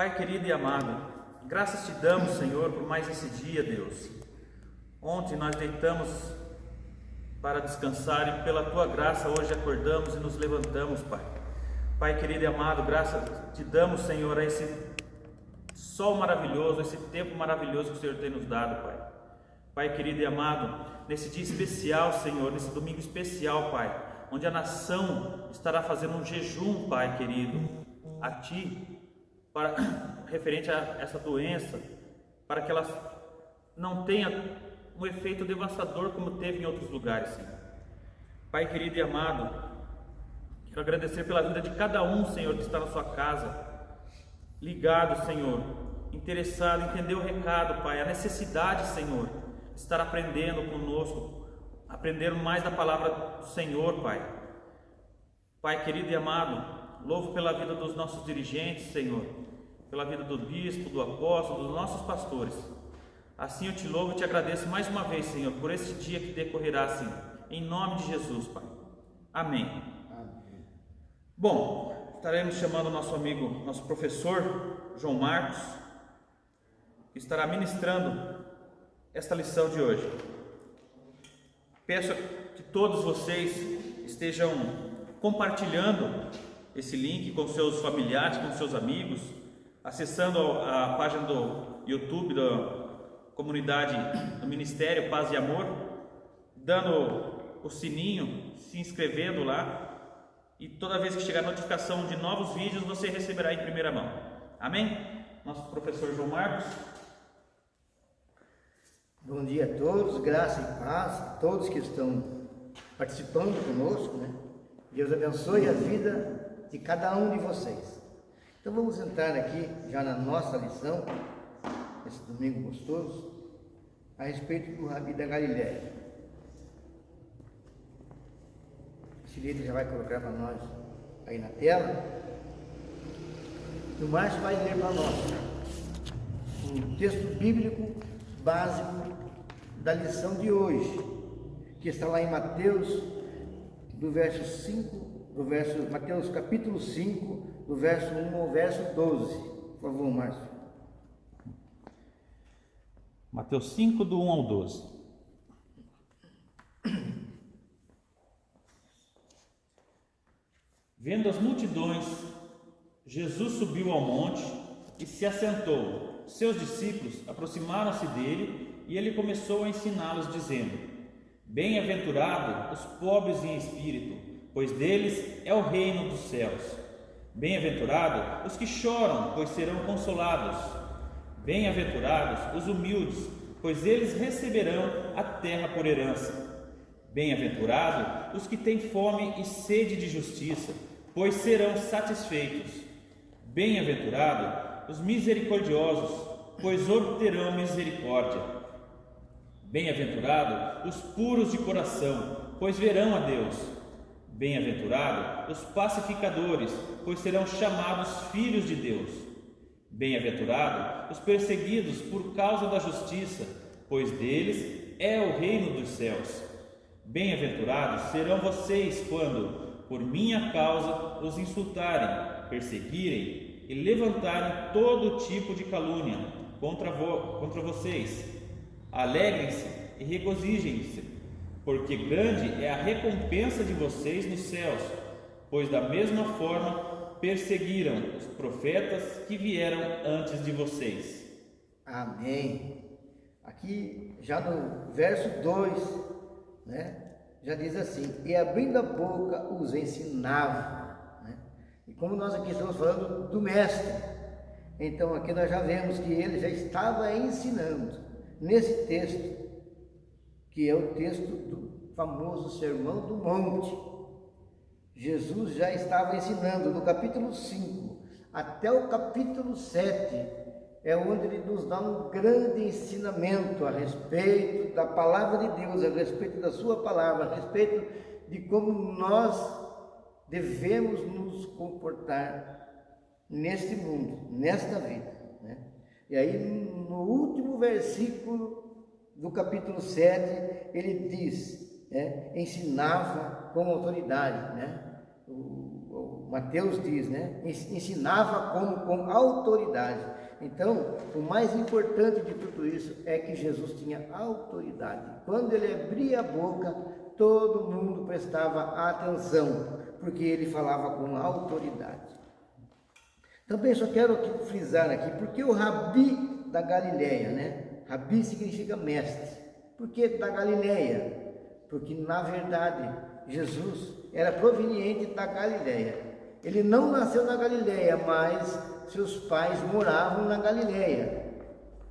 Pai querido e amado, graças te damos, Senhor, por mais esse dia, Deus. Ontem nós deitamos para descansar e pela tua graça hoje acordamos e nos levantamos, Pai. Pai querido e amado, graças te damos, Senhor, a esse sol maravilhoso, esse tempo maravilhoso que o Senhor tem nos dado, Pai. Pai querido e amado, nesse dia especial, Senhor, nesse domingo especial, Pai, onde a nação estará fazendo um jejum, Pai querido, a Ti, referente a essa doença, para que ela não tenha um efeito devastador como teve em outros lugares, Senhor. Pai querido e amado, quero agradecer pela vida de cada um, Senhor, que está na sua casa, ligado, Senhor, interessado, entender o recado, Pai, a necessidade, Senhor, de estar aprendendo conosco, aprender mais da palavra do Senhor, Pai. Pai querido e amado, louvo pela vida dos nossos dirigentes, Senhor, pela vida do bispo, do apóstolo, dos nossos pastores. Assim eu te louvo e te agradeço mais uma vez, Senhor, por esse dia que decorrerá, Senhor, em nome de Jesus, Pai. Amém. Amém. Bom, estaremos chamando o nosso amigo, nosso professor João Marcos, que estará ministrando esta lição de hoje. Peço que todos vocês estejam compartilhando esse link com seus familiares, com seus amigos, acessando a página do YouTube da comunidade do Ministério Paz e Amor, dando o sininho, se inscrevendo lá, e toda vez que chegar notificação de novos vídeos, você receberá em primeira mão. Amém? Nosso professor João Marcos. Bom dia a todos, graça e paz a todos que estão participando conosco, né? Deus abençoe a vida de cada um de vocês. Então vamos entrar aqui já na nossa lição, esse domingo gostoso, a respeito do Rabi da Galileia. Esse livro já vai colocar para nós aí na tela. O Márcio vai ler para nós um texto bíblico básico da lição de hoje, que está lá em Mateus, Mateus capítulo 5, do verso 1 ao verso 12. Por favor, Márcio. Mateus 5, do 1 ao 12. Vendo as multidões, Jesus subiu ao monte e se assentou. Seus discípulos aproximaram-se dele e ele começou a ensiná-los, dizendo: Bem-aventurado os pobres em espírito, pois deles é o reino dos céus. Bem-aventurados os que choram, pois serão consolados. Bem-aventurados os humildes, pois eles receberão a terra por herança. Bem-aventurados os que têm fome e sede de justiça, pois serão satisfeitos. Bem-aventurados os misericordiosos, pois obterão misericórdia. Bem-aventurados os puros de coração, pois verão a Deus. Bem-aventurados os pacificadores, pois serão chamados filhos de Deus. Bem-aventurados os perseguidos por causa da justiça, pois deles é o reino dos céus. Bem-aventurados serão vocês quando, por minha causa, os insultarem, perseguirem e levantarem todo tipo de calúnia contra vocês. Alegrem-se e regozijem-se, porque grande é a recompensa de vocês nos céus, pois da mesma forma perseguiram os profetas que vieram antes de vocês. Amém. Aqui já no verso 2, né, já diz assim: e abrindo a boca os ensinava, né? E como nós aqui estamos falando do mestre, então aqui nós já vemos que ele já estava ensinando nesse texto, que é o texto do famoso Sermão do Monte. Jesus já estava ensinando do capítulo 5 até o capítulo 7, é onde ele nos dá um grande ensinamento a respeito da palavra de Deus, a respeito da sua palavra, a respeito de como nós devemos nos comportar neste mundo, nesta vida, né? E aí no último versículo do capítulo 7, ele diz, ensinava com autoridade, né? O Mateus diz, né? Ensinava como com autoridade. Então, o mais importante de tudo isso é que Jesus tinha autoridade. Quando ele abria a boca, todo mundo prestava atenção, porque ele falava com autoridade. Também só quero frisar aqui, porque o Rabi da Galileia, né? Rabi significa mestre. Por que da Galileia? Porque, na verdade, Jesus era proveniente da Galileia. Ele não nasceu na Galileia, mas seus pais moravam na Galileia.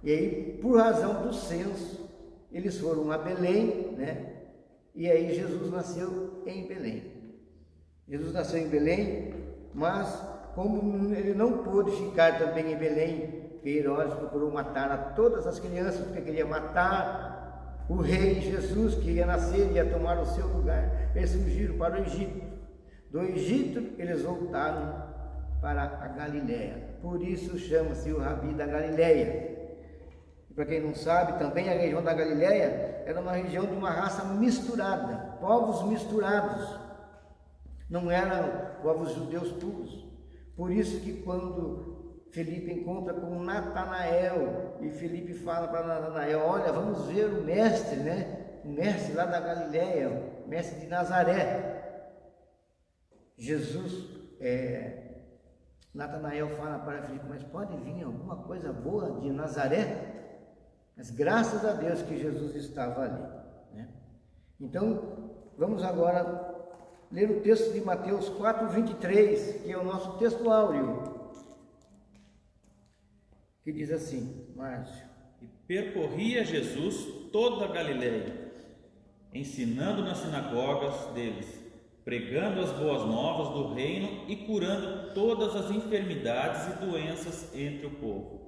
E aí, por razão do censo, eles foram a Belém, né? E aí Jesus nasceu em Belém. Jesus nasceu em Belém, mas como ele não pôde ficar também em Belém, Herodes procurou matar a todas as crianças, porque queria matar o rei Jesus, que ia nascer e ia tomar o seu lugar. Eles fugiram para o Egito. Do Egito, eles voltaram para a Galileia. Por isso chama-se o Rabi da Galileia. Para quem não sabe, também a região da Galileia era uma região de uma raça misturada, povos misturados. Não eram povos judeus puros. Por isso que quando Felipe encontra com Natanael, e Felipe fala para Natanael, olha, vamos ver o mestre, né? O mestre lá da Galileia, o mestre de Nazaré. Natanael fala para Felipe, mas pode vir alguma coisa boa de Nazaré? Mas graças a Deus que Jesus estava ali, né? Então, vamos agora ler o texto de Mateus 4:23, que é o nosso texto áureo, que diz assim, Márcio. E percorria Jesus toda a Galileia, ensinando nas sinagogas deles, pregando as boas novas do reino e curando todas as enfermidades e doenças entre o povo.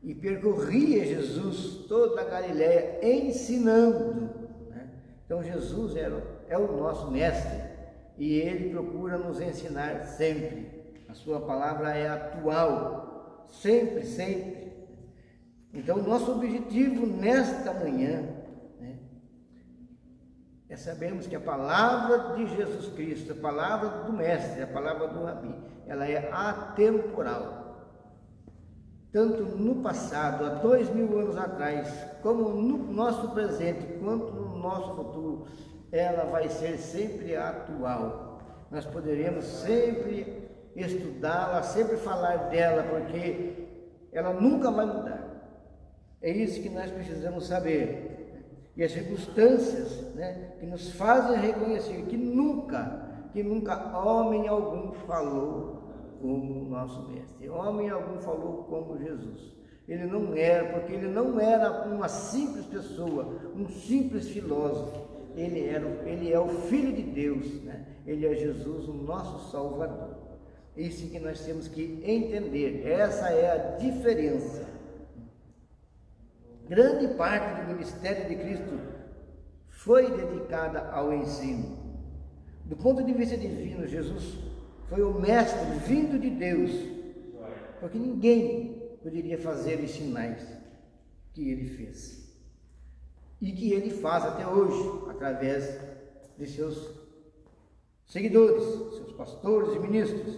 E percorria Jesus toda a Galileia ensinando, né? Então Jesus é o nosso mestre e ele procura nos ensinar sempre. A sua palavra é atual, sempre, sempre. Então nosso objetivo nesta manhã, né, é sabermos que a palavra de Jesus Cristo, a palavra do mestre, a palavra do Rabi, ela é atemporal. Tanto no passado, há 2000 anos atrás, como no nosso presente, quanto no nosso futuro, ela vai ser sempre atual. Nós poderemos sempre estudá-la, sempre falar dela, porque ela nunca vai mudar. É isso que nós precisamos saber. E as circunstâncias, né, que nos fazem reconhecer que nunca homem algum falou como o nosso mestre, homem algum falou como Jesus. Ele não era, porque ele não era uma simples pessoa, um simples filósofo. Ele é o Filho de Deus, né? Ele é Jesus, o nosso Salvador. Isso que nós temos que entender, essa é a diferença. Grande parte do ministério de Cristo foi dedicada ao ensino. Do ponto de vista divino, Jesus foi o mestre vindo de Deus, porque ninguém poderia fazer os sinais que ele fez e que ele faz até hoje, através de seus seguidores, seus pastores e ministros.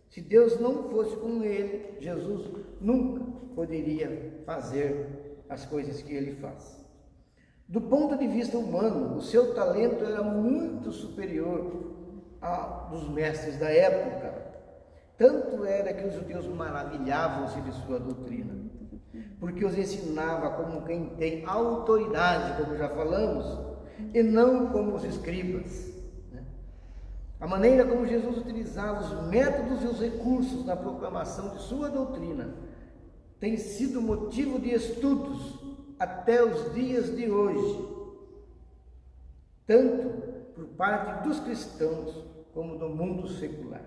Se Deus não fosse com ele, Jesus nunca poderia fazer as coisas que ele faz. Do ponto de vista humano, o seu talento era muito superior ao dos mestres da época. Tanto era que os judeus maravilhavam-se de sua doutrina, porque os ensinava como quem tem autoridade, como já falamos, e não como os escribas. A maneira como Jesus utilizava os métodos e os recursos na proclamação de sua doutrina tem sido motivo de estudos até os dias de hoje, tanto por parte dos cristãos como do mundo secular.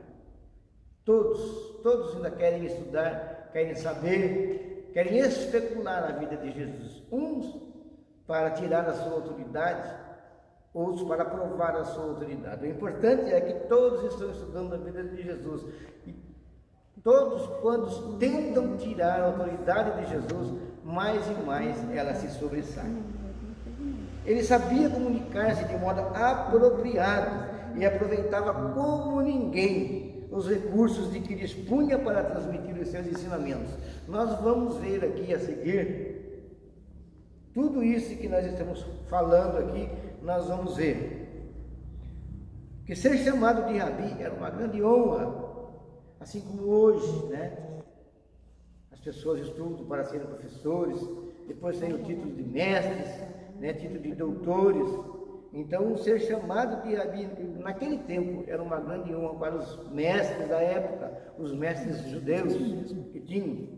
Todos ainda querem estudar, querem saber, querem especular a vida de Jesus. Uns para tirar a sua autoridade, outros para provar a sua autoridade. O importante é que todos estão estudando a vida de Jesus. E todos, quando tentam tirar a autoridade de Jesus, mais e mais ela se sobressai. Ele sabia comunicar-se de modo apropriado e aproveitava como ninguém os recursos de que dispunha para transmitir os seus ensinamentos. Nós vamos ver aqui a seguir, tudo isso que nós estamos falando aqui, nós vamos ver. Que ser chamado de Rabi era uma grande honra, assim como hoje, né? As pessoas estudam para serem professores, depois tem o título de mestres, né? Título de doutores. Então, ser chamado de Rabi, naquele tempo, era uma grande honra para os mestres da época, os mestres judeus que tinham.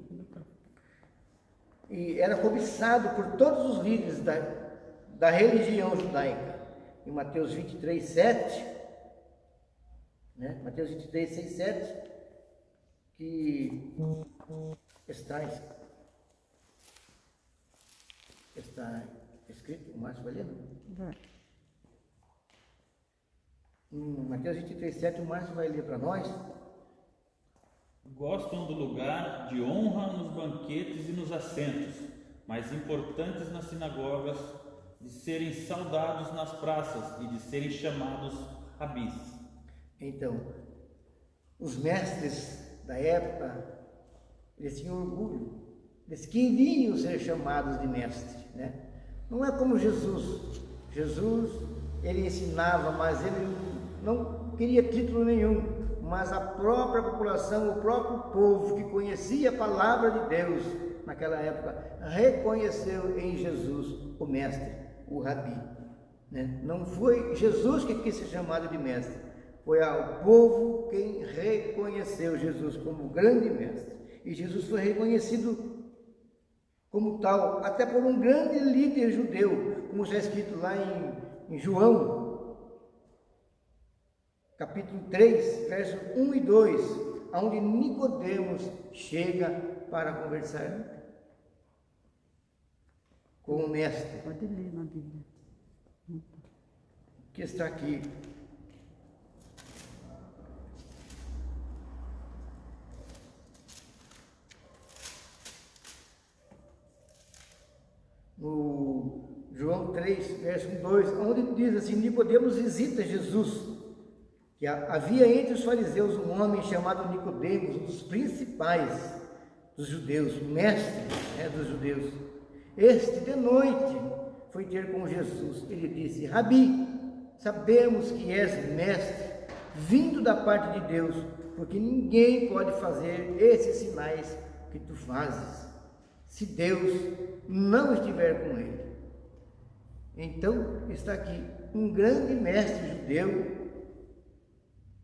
E era cobiçado por todos os líderes da religião judaica. Em Mateus 23, 7, né? Mateus 23, 6, 7, que está escrito, o Márcio vai ler? Mateus 23, 7, o Márcio vai ler para nós. Gostam do lugar de honra nos banquetes e nos assentos, mais importantes nas sinagogas, de serem saudados nas praças e de serem chamados rabis. Então, os mestres da época, eles tinham orgulho, eles queriam ser chamados de mestre, né? Não é como Jesus. Jesus, ele ensinava, mas ele não queria título nenhum. Mas a própria população, o próprio povo que conhecia a palavra de Deus naquela época, reconheceu em Jesus o mestre, o Rabi, né? Não foi Jesus que quis ser chamado de mestre, foi o povo quem reconheceu Jesus como grande mestre. E Jesus foi reconhecido como tal, até por um grande líder judeu, como está escrito lá em João, capítulo 3, versos 1 e 2, onde Nicodemos chega para conversar com o mestre. Pode ler na Bíblia. Que está aqui. No João 3, verso 2, onde diz assim: Nicodemos visita Jesus. Que havia entre os fariseus um homem chamado Nicodemos, um dos principais dos judeus, o mestre, né, dos judeus. Este, de noite, foi ter com Jesus. Ele disse: Rabi, sabemos que és mestre, vindo da parte de Deus, porque ninguém pode fazer esses sinais que tu fazes, se Deus não estiver com ele. Então, está aqui um grande mestre judeu,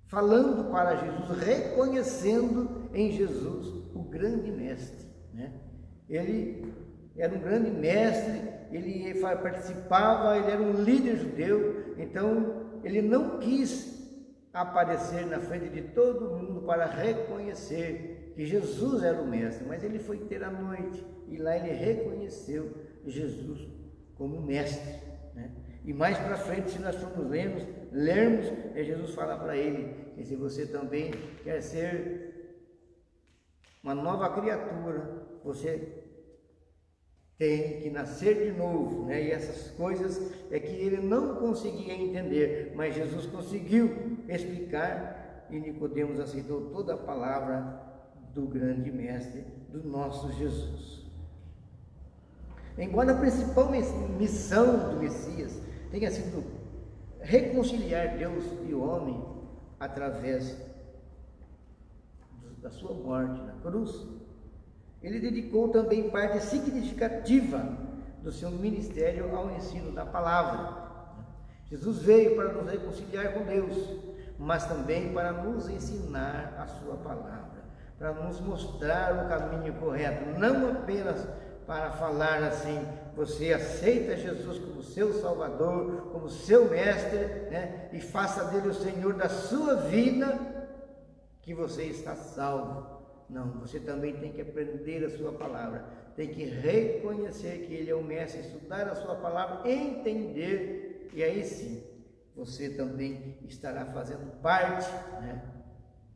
falando para Jesus, reconhecendo em Jesus o grande mestre, né? Ele era um grande mestre, ele participava, ele era um líder judeu, então ele não quis aparecer na frente de todo mundo para reconhecer que Jesus era o mestre, mas ele foi ter a noite e lá ele reconheceu Jesus como mestre, né? E mais para frente, se nós formos lermos, Jesus fala para ele que se você também quer ser uma nova criatura, você tem que nascer de novo, né? E essas coisas é que ele não conseguia entender, mas Jesus conseguiu explicar e Nicodemos aceitou toda a palavra do grande mestre, do nosso Jesus. Embora a principal missão do Messias tenha sido reconciliar Deus e o homem através da sua morte na cruz, ele dedicou também parte significativa do seu ministério ao ensino da palavra. Jesus veio para nos reconciliar com Deus, mas também para nos ensinar a sua palavra, para nos mostrar o caminho correto, não apenas para falar assim: você aceita Jesus como seu Salvador, como seu Mestre, né? E faça dele o Senhor da sua vida, que você está salvo. Não, você também tem que aprender a sua palavra, tem que reconhecer que Ele é o Mestre, estudar a sua palavra, entender, e aí sim, você também estará fazendo parte, né,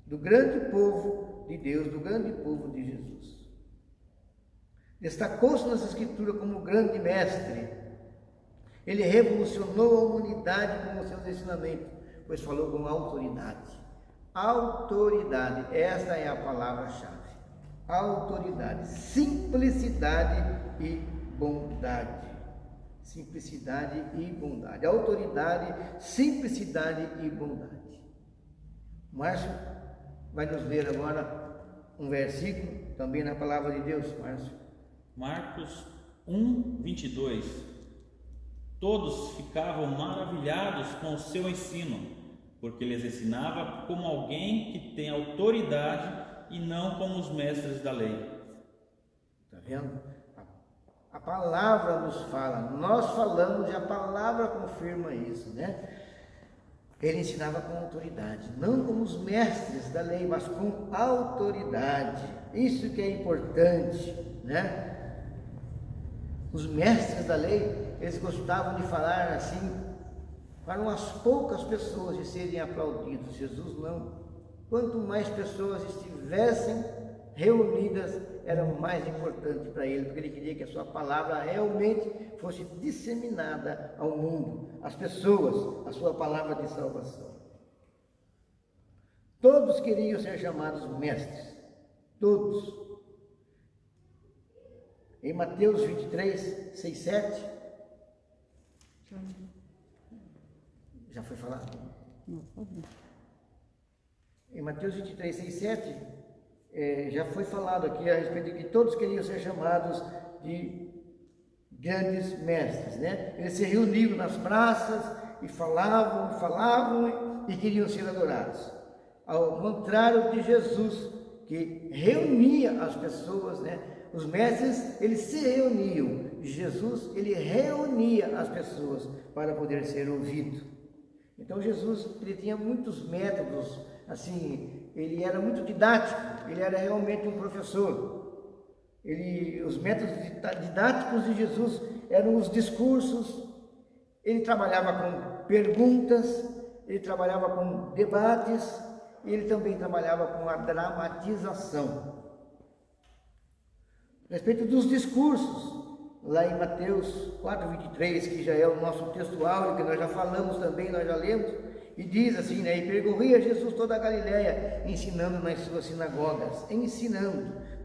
do grande povo de Deus, do grande povo de Jesus. Destacou-se nessa escritura como grande mestre. Ele revolucionou a humanidade com os seus ensinamentos, pois falou com autoridade. Autoridade, esta é a palavra-chave. Autoridade, simplicidade e bondade. Simplicidade e bondade. Autoridade, simplicidade e bondade. Márcio vai nos ler agora um versículo, também na palavra de Deus, Márcio. Marcos 1:22. Todos ficavam maravilhados com o seu ensino, porque lhes ensinava como alguém que tem autoridade e não como os mestres da lei. Está vendo? A palavra nos fala, nós falamos e a palavra confirma isso, né? Ele ensinava com autoridade, não como os mestres da lei, mas com autoridade. Isso que é importante, né? Os mestres da lei, eles gostavam de falar assim, para umas poucas pessoas de serem aplaudidos. Jesus não. Quanto mais pessoas estivessem reunidas, era mais importante para ele, porque ele queria que a sua palavra realmente fosse disseminada ao mundo, às pessoas, a sua palavra de salvação. Todos queriam ser chamados mestres, todos. Em Mateus 23, 6, 7, já foi falado? Em Mateus 23, 6, 7, já foi falado aqui a respeito de que todos queriam ser chamados de grandes mestres, né? Eles se reuniam nas praças e falavam e queriam ser adorados. Ao contrário de Jesus, que reunia as pessoas, né? Os mestres, eles se reuniam. Jesus, ele reunia as pessoas para poder ser ouvido. Então Jesus, ele tinha muitos métodos, assim, ele era muito didático, ele era realmente um professor. Os métodos didáticos de Jesus eram os discursos, ele trabalhava com perguntas, ele trabalhava com debates, ele também trabalhava com a dramatização. A respeito dos discursos, lá em Mateus 4:23, que já é o nosso texto áureo, que nós já falamos também, nós já lemos, e diz assim, né? E percorria Jesus toda a Galileia, ensinando nas suas sinagogas,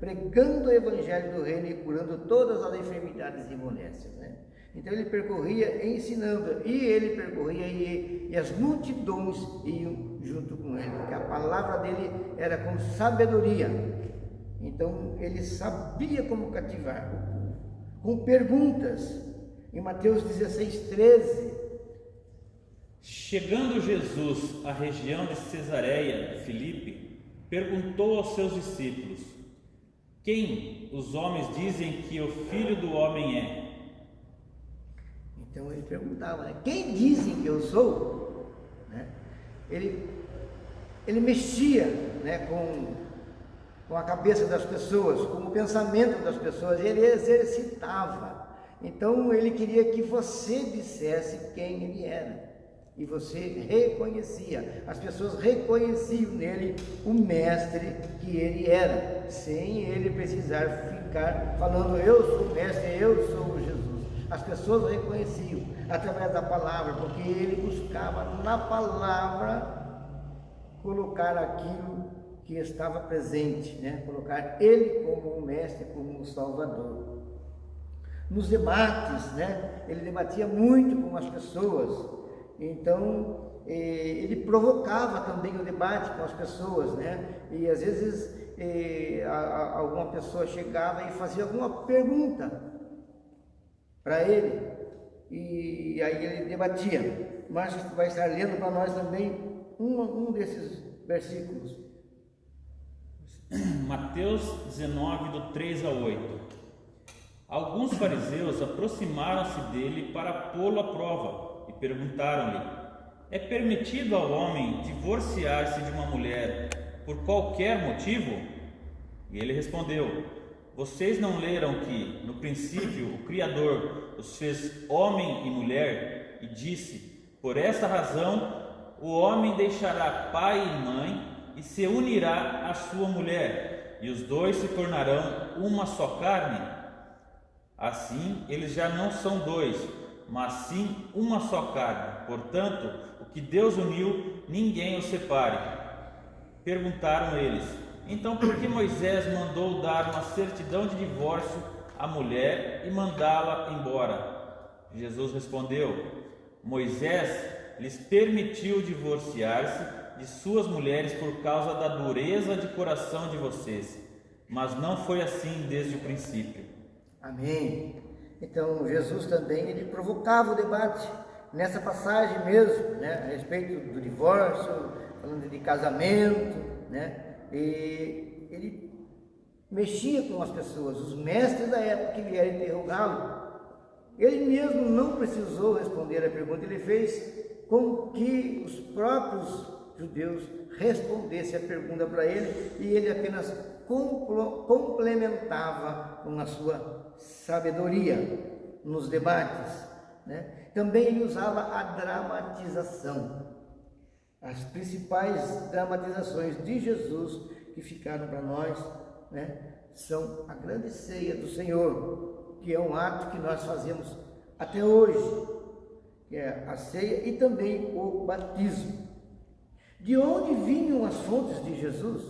pregando o evangelho do reino e curando todas as enfermidades e moléstias, né? Então ele percorria ensinando, e as multidões iam junto com ele, porque a palavra dele era com sabedoria. Então ele sabia como cativar o povo, com perguntas. Em Mateus 16:13, chegando Jesus à região de Cesareia de Filipe, perguntou aos seus discípulos: quem os homens dizem que o Filho do Homem é? Então ele perguntava, né? Quem dizem que eu sou? Né? Ele mexia, né, com a cabeça das pessoas, com o pensamento das pessoas, ele exercitava. Então ele queria que você dissesse quem ele era, e você reconhecia, as pessoas reconheciam nele o mestre que ele era, sem ele precisar ficar falando eu sou o mestre, eu sou Jesus. As pessoas reconheciam através da palavra, porque ele buscava na palavra colocar aquilo que estava presente, né? Colocar ele como o mestre, como o salvador. Nos debates, né? Ele debatia muito com as pessoas, então ele provocava também o debate com as pessoas, né? E às vezes alguma pessoa chegava e fazia alguma pergunta para ele, e aí ele debatia. Mas vai estar lendo para nós também um desses versículos. Mateus 19, do 3 ao 8. Alguns fariseus aproximaram-se dele para pô-lo à prova e perguntaram-lhe: é permitido ao homem divorciar-se de uma mulher por qualquer motivo? E ele respondeu: vocês não leram que, no princípio, o Criador os fez homem e mulher, e disse: por esta razão o homem deixará pai e mãe e se unirá à sua mulher, e os dois se tornarão uma só carne? Assim, eles já não são dois, mas sim uma só carne. Portanto, o que Deus uniu, ninguém o separe. Perguntaram eles: então por que Moisés mandou dar uma certidão de divórcio à mulher e mandá-la embora? Jesus respondeu: Moisés lhes permitiu divorciar-se de suas mulheres por causa da dureza de coração de vocês, mas não foi assim desde o princípio. Amém. Então Jesus também ele provocava o debate nessa passagem mesmo, né, a respeito do divórcio, falando de casamento, né, e ele mexia com as pessoas, os mestres da época que vieram interrogá-lo. Ele mesmo não precisou responder a pergunta, ele fez com que os próprios judeus respondessem a pergunta para ele, e ele apenas complementava com a sua sabedoria nos debates, né? Também ele usava a dramatização. As principais dramatizações de Jesus que ficaram para nós, né, são a grande ceia do Senhor, que é um ato que nós fazemos até hoje, que é a ceia, e também o batismo. De onde vinham as fontes de Jesus?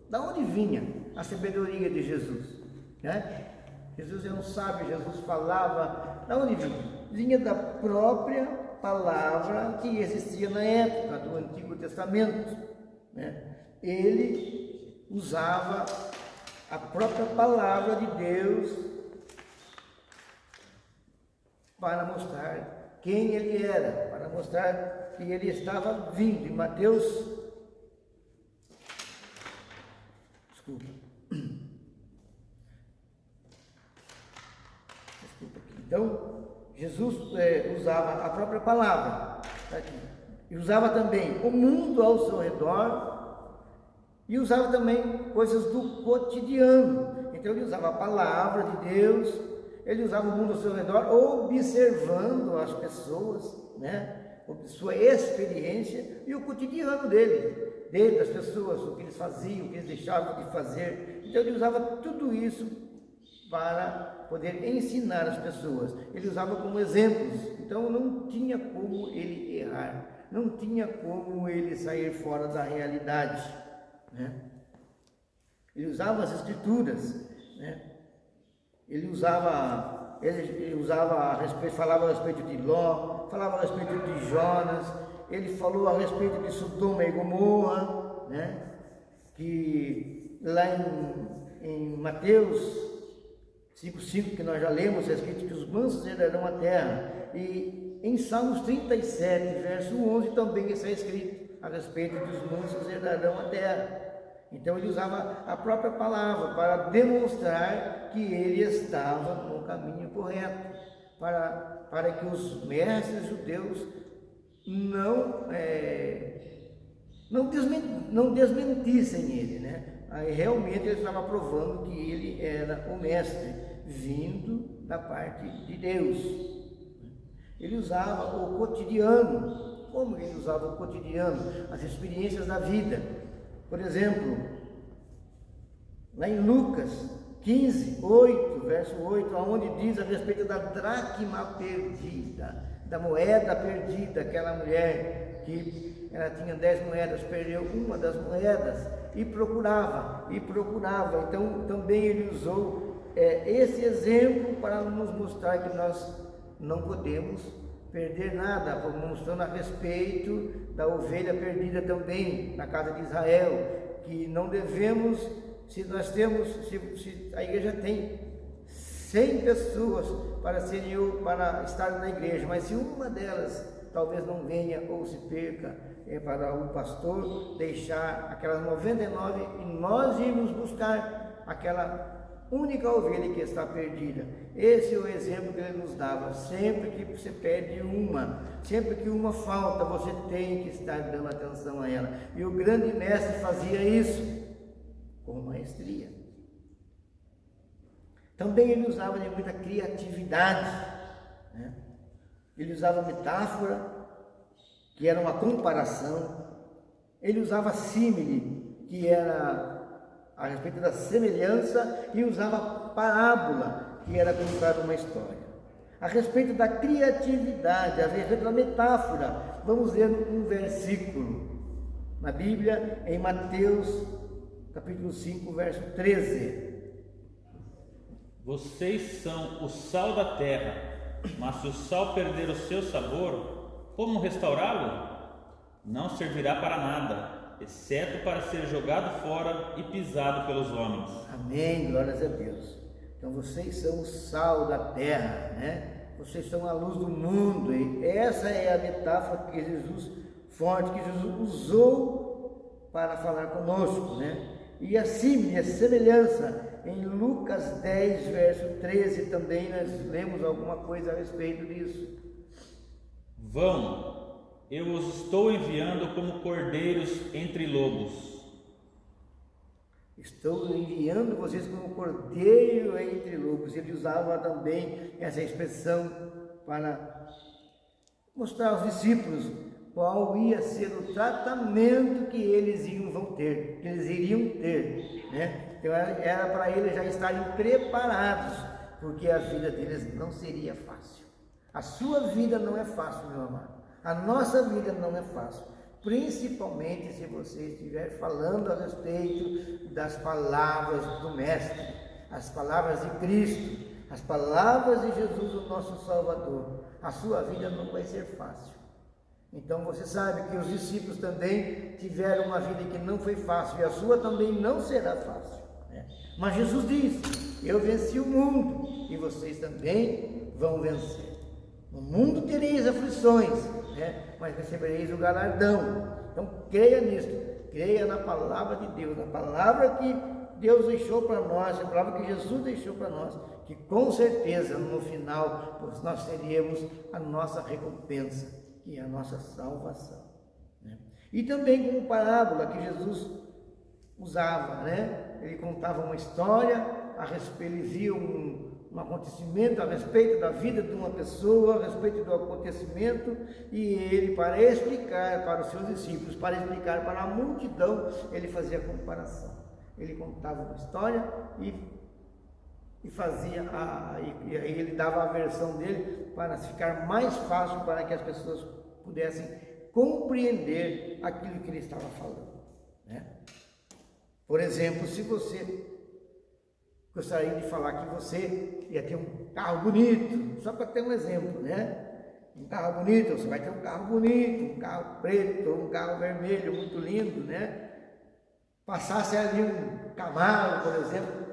Da onde vinha a sabedoria de Jesus, né? Jesus é um sábio, Jesus falava, da onde vinha? Vinha da própria palavra que existia na época do Antigo Testamento, né? Ele usava a própria palavra de Deus para mostrar quem ele era, para mostrar que ele estava vindo. Em Mateus, então Jesus usava a própria palavra, tá aqui, e usava também o mundo ao seu redor, e usava também coisas do cotidiano. Então ele usava a palavra de Deus, ele usava o mundo ao seu redor, observando as pessoas, né, sua experiência e o cotidiano dele, das pessoas, o que eles faziam, o que eles deixavam de fazer. Então ele usava tudo isso para poder ensinar as pessoas. Ele usava como exemplos, então não tinha como ele errar, não tinha como ele sair fora da realidade, né? Ele usava as escrituras, né? Ele usava a respeito, falava a respeito de Ló, falava a respeito de Jonas, ele falou a respeito de Sodoma e Gomorra, né? Que lá em Mateus 5,5, que nós já lemos, é escrito que os mansos herdarão a terra. E em Salmos 37, verso 11, também está escrito a respeito dos mansos herdarão a terra. Então ele usava a própria palavra para demonstrar que ele estava no caminho correto, para que os mestres judeus não desmentissem ele, né? Aí realmente ele estava provando que ele era o mestre, vindo da parte de Deus. Ele usava o cotidiano. Como ele usava o cotidiano? As experiências da vida. Por exemplo, lá em Lucas 15, 8, verso 8, onde diz a respeito da dracma perdida, da moeda perdida, aquela mulher que ela tinha 10 moedas, perdeu uma das moedas e procurava. Então também ele usou esse exemplo para nos mostrar que nós não podemos perder nada, mostrando a respeito da ovelha perdida também na casa de Israel, que não devemos, se a igreja tem 100 pessoas para estar na igreja, mas se uma delas talvez não venha ou se perca, é para o pastor deixar aquelas 99 e nós irmos buscar aquela única ovelha que está perdida. Esse é o exemplo que ele nos dava. Sempre que você perde uma, sempre que uma falta, você tem que estar dando atenção a ela. E o grande mestre fazia isso com maestria. Também ele usava de muita criatividade, né? Ele usava metáfora, que era uma comparação. Ele usava símile, que era a respeito da semelhança, e usava parábola, que era contar uma história. A respeito da criatividade, a respeito da metáfora, vamos ler um versículo na Bíblia, em Mateus, capítulo 5, verso 13. Vocês são o sal da terra, mas se o sal perder o seu sabor, como restaurá-lo? Não servirá para nada, exceto para ser jogado fora e pisado pelos homens. Amém, glórias a Deus. Então vocês são o sal da terra, né? Vocês são a luz do mundo. E essa é a metáfora que Jesus usou para falar conosco, né? E assim, a semelhança, em Lucas 10, verso 13, também nós lemos alguma coisa a respeito disso. Vão, eu os estou enviando como cordeiros entre lobos. Estou enviando vocês como cordeiro entre lobos. Ele usava também essa expressão para mostrar aos discípulos qual ia ser o tratamento que eles iriam ter, né? Então era para eles já estarem preparados, porque a vida deles não seria fácil. A sua vida não é fácil, meu amado. A nossa vida não é fácil, principalmente se você estiver falando a respeito das palavras do Mestre, as palavras de Cristo, as palavras de Jesus, o nosso Salvador. A sua vida não vai ser fácil. Então você sabe que os discípulos também tiveram uma vida que não foi fácil, e a sua também não será fácil, né? Mas Jesus disse: eu venci o mundo, e vocês também vão vencer. No mundo tereis aflições, né? Mas recebereis o galardão. Então creia nisso, creia na palavra de Deus, na palavra que Deus deixou para nós, a palavra que Jesus deixou para nós, que com certeza no final nós teríamos a nossa recompensa, que é a nossa salvação, né? E também como parábola que Jesus usava, né? Ele contava uma história a respeito, ele via um acontecimento a respeito da vida de uma pessoa, a respeito do acontecimento, e ele, para explicar para os seus discípulos, para explicar para a multidão, ele fazia comparação. Ele contava uma história e aí ele dava a versão dele para ficar mais fácil para que as pessoas pudessem compreender aquilo que ele estava falando, né? Por exemplo, se você gostaria de falar que você ia ter um carro bonito, só para ter um exemplo, né? Um carro bonito, você vai ter um carro bonito, um carro preto, um carro vermelho, muito lindo, né? Passasse ali um Camaro, por exemplo,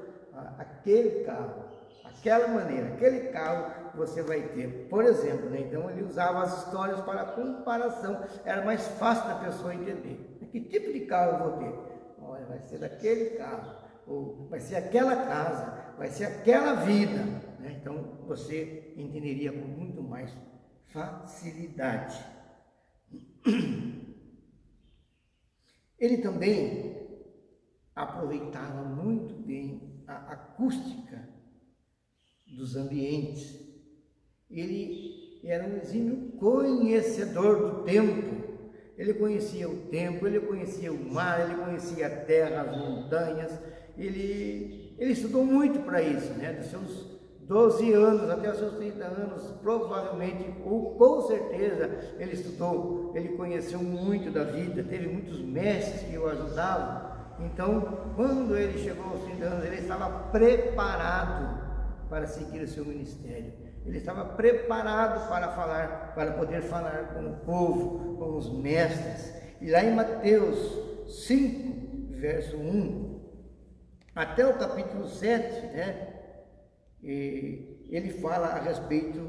aquele carro, aquela maneira, aquele carro você vai ter, por exemplo, né? Então ele usava as histórias para comparação, era mais fácil da pessoa entender. Que tipo de carro eu vou ter? Olha, vai ser daquele carro, ou vai ser aquela casa, vai ser aquela vida, né? Então você entenderia com muito mais facilidade. Ele também aproveitava muito bem a acústica dos ambientes. Ele era um exímio conhecedor do tempo. Ele conhecia o tempo, ele conhecia o mar, ele conhecia a terra, as montanhas. Ele estudou muito para isso, né? Dos seus 12 anos até os seus 30 anos, provavelmente, ou com certeza, ele estudou, ele conheceu muito da vida, teve muitos mestres que o ajudavam. Então, quando ele chegou aos 30 anos, ele estava preparado para seguir o seu ministério. Ele estava preparado para falar, para poder falar com o povo, com os mestres. E lá em Mateus 5, verso 1, até o capítulo 7, né? Ele fala a respeito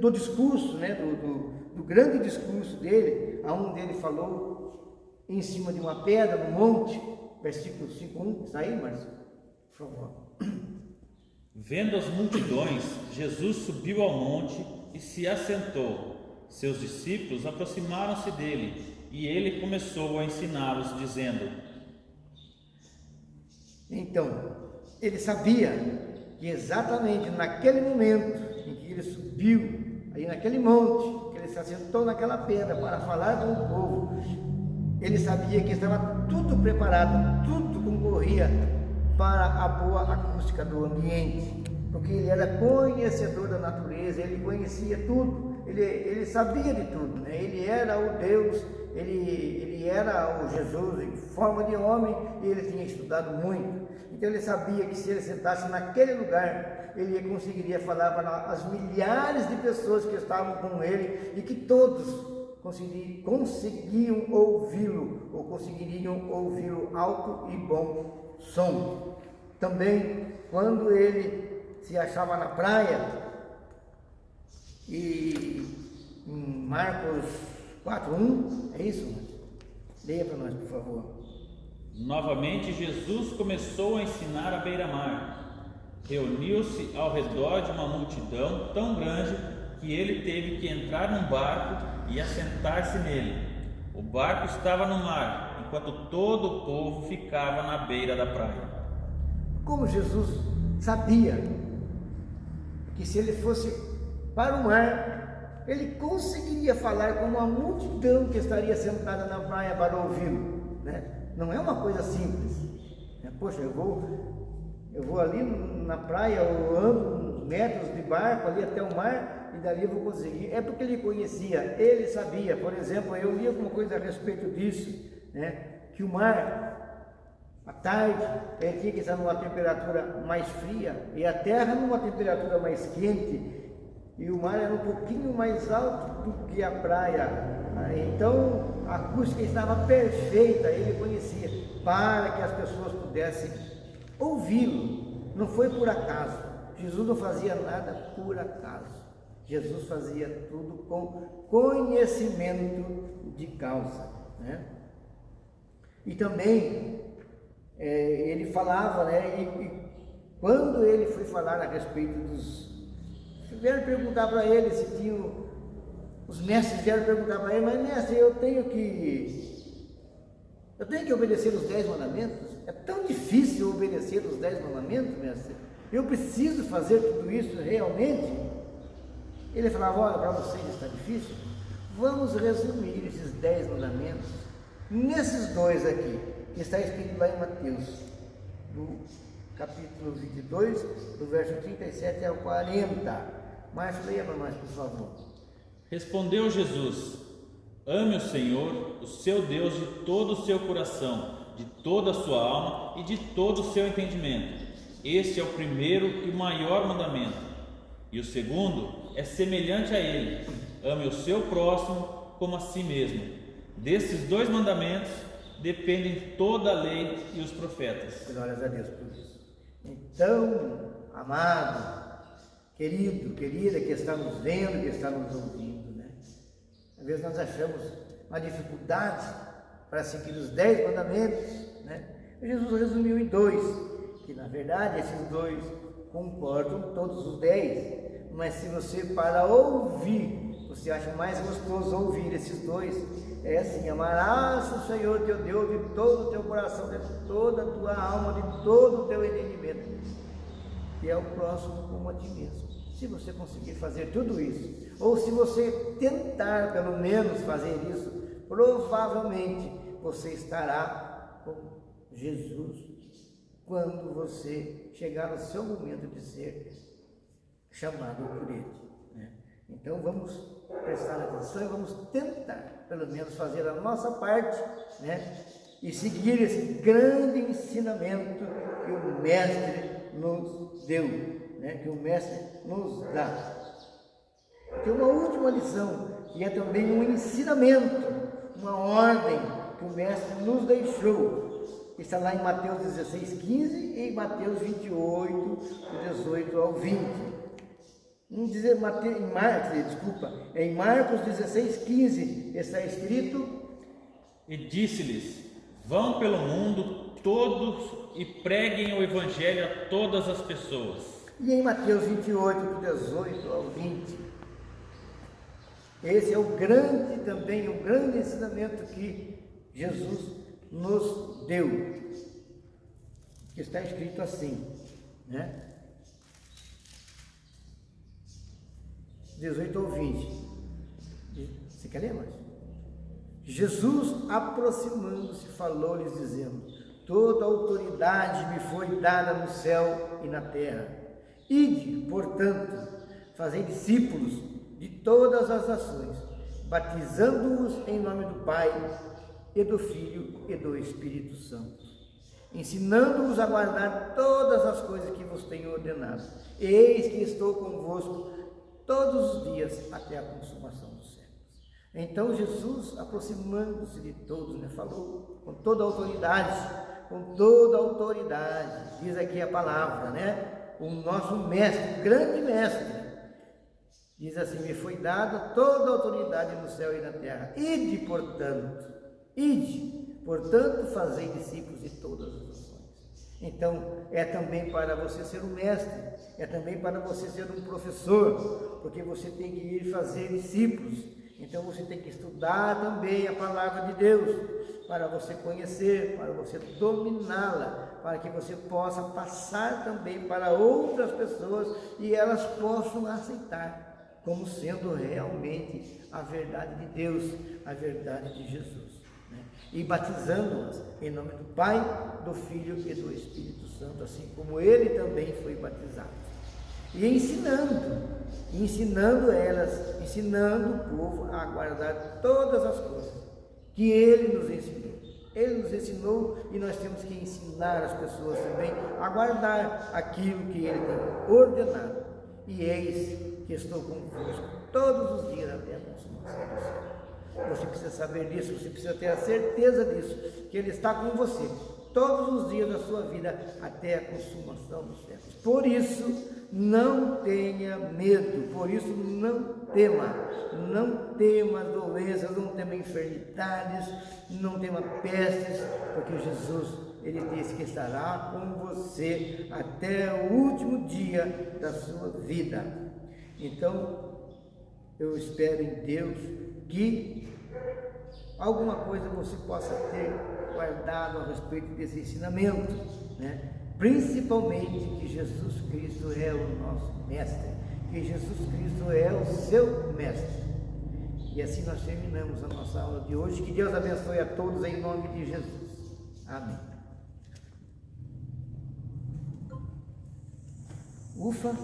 do discurso, né? Do grande discurso dele, aonde ele falou em cima de uma pedra, no monte, versículo 5:1, está aí, Márcio? Por favor. Vendo as multidões, Jesus subiu ao monte e se assentou. Seus discípulos aproximaram-se dele e ele começou a ensiná-los, dizendo: Então, ele sabia que exatamente naquele momento em que ele subiu, aí naquele monte, que ele se assentou naquela pedra para falar com o povo, ele sabia que estava tudo preparado, tudo concorria para a boa acústica do ambiente, porque ele era conhecedor da natureza, ele conhecia tudo, ele sabia de tudo, né? Ele era o Deus, ele era o Jesus em forma de homem, e ele tinha estudado muito. Então ele sabia que se ele sentasse naquele lugar, ele conseguiria falar para as milhares de pessoas que estavam com ele, e que todos conseguiam ouvi-lo, ou conseguiriam ouvi-lo alto e bom som. Também, quando ele se achava na praia, e em Marcos 4:1, é isso? Leia para nós, por favor. Novamente Jesus começou a ensinar à beira-mar. Reuniu-se ao redor de uma multidão tão grande que ele teve que entrar num barco e assentar-se nele. O barco estava no mar, enquanto todo o povo ficava na beira da praia. Como Jesus sabia que se ele fosse para o mar, ele conseguiria falar com uma multidão que estaria sentada na praia para ouvi-lo, né? Não é uma coisa simples, né? Poxa, eu vou ali na praia, eu ando uns metros de barco ali até o mar, e dali eu vou conseguir. É porque ele conhecia, ele sabia. Por exemplo, eu li alguma coisa a respeito disso, né? Que o mar, à tarde, ele tinha que estar numa temperatura mais fria, e a terra numa temperatura mais quente, e o mar era um pouquinho mais alto do que a praia. Então a acústica estava perfeita, ele conhecia, para que as pessoas pudessem ouvi-lo. Não foi por acaso. Jesus não fazia nada por acaso. Jesus fazia tudo com conhecimento de causa, né? E também ele falava, né? E quando ele foi falar a respeito dos... Vieram perguntar para ele se tinham... Os mestres vieram perguntar para ele: mas mestre, eu tenho que obedecer os 10 mandamentos? É tão difícil obedecer os 10 mandamentos, mestre? Eu preciso fazer tudo isso realmente? Ele falava: olha, para vocês está difícil? Vamos resumir esses 10 mandamentos nesses dois aqui, que está escrito lá em Mateus, do capítulo 22, do verso 37 ao 40. Márcio, leia para nós, por favor. Respondeu Jesus: ame o Senhor, o seu Deus, de todo o seu coração, de toda a sua alma e de todo o seu entendimento. Este é o primeiro e maior mandamento. E o segundo é semelhante a ele: ame o seu próximo como a si mesmo. Desses 2 mandamentos dependem toda a lei e os profetas. Glórias a Deus por isso. Então, amado, querido, querida, que está nos vendo, que está nos ouvindo, né? Às vezes nós achamos uma dificuldade para seguir os 10 mandamentos, né? Jesus resumiu em 2, que na verdade esses 2 comportam todos os 10, mas se você para ouvir, você acha mais gostoso ouvir esses 2, é assim: amarás o Senhor teu Deus de todo o teu coração, de toda a tua alma, de todo o teu entendimento, e é o próximo como a ti mesmo. Se você conseguir fazer tudo isso, ou se você tentar pelo menos fazer isso, provavelmente você estará com Jesus quando você chegar no seu momento de ser chamado por Ele, né? Então vamos prestar atenção e vamos tentar pelo menos fazer a nossa parte, né? E seguir esse grande ensinamento que o Mestre nos deu, né? Que o Mestre nos dá. Tem uma última lição, que é também um ensinamento, uma ordem que o Mestre nos deixou. Está lá em Mateus 16:15 e em Mateus 28, do 18 ao 20. Em Marcos 16:15 está escrito: e disse-lhes: vão pelo mundo todos e preguem o evangelho a todas as pessoas. E em Mateus 28, do 18 ao 20, esse é o grande ensinamento que Jesus nos deu, que está escrito assim, né? 18 ao 20. Você quer ler mais? Jesus, aproximando-se, falou-lhes dizendo: toda autoridade me foi dada no céu e na terra. Ide, portanto, fazei discípulos de todas as nações, batizando-os em nome do Pai, e do Filho e do Espírito Santo, ensinando-os a guardar todas as coisas que vos tenho ordenado. Eis que estou convosco todos os dias até a consumação dos séculos. Então Jesus, aproximando-se de todos, falou com toda a autoridade, diz aqui a palavra, o nosso mestre, grande mestre, diz assim: me foi dada toda a autoridade no céu e na terra. Ide, portanto, fazei discípulos de todas as nações. Então, é também para você ser um mestre, é também para você ser um professor, porque você tem que ir fazer discípulos. Então, você tem que estudar também a palavra de Deus, para você conhecer, para você dominá-la, para que você possa passar também para outras pessoas e elas possam aceitar como sendo realmente a verdade de Deus, a verdade de Jesus. E batizando-as em nome do Pai, do Filho e do Espírito Santo, assim como ele também foi batizado. E ensinando o povo a guardar todas as coisas que ele nos ensinou. Ele nos ensinou e nós temos que ensinar as pessoas também a guardar aquilo que ele tem ordenado. E eis que estou convosco todos os dias até a consumação do século. Você precisa saber disso, você precisa ter a certeza disso, que ele está com você todos os dias da sua vida até a consumação dos séculos. Por isso, não tenha medo, por isso não tema doenças, não tema enfermidades, não tema pestes, porque Jesus, ele disse que estará com você até o último dia da sua vida. Então, eu espero em Deus que alguma coisa você possa ter guardado a respeito desse ensinamento, Principalmente que Jesus Cristo é o nosso mestre, que Jesus Cristo é o seu mestre. E assim nós terminamos a nossa aula de hoje. Que Deus abençoe a todos em nome de Jesus. Amém. Ufa!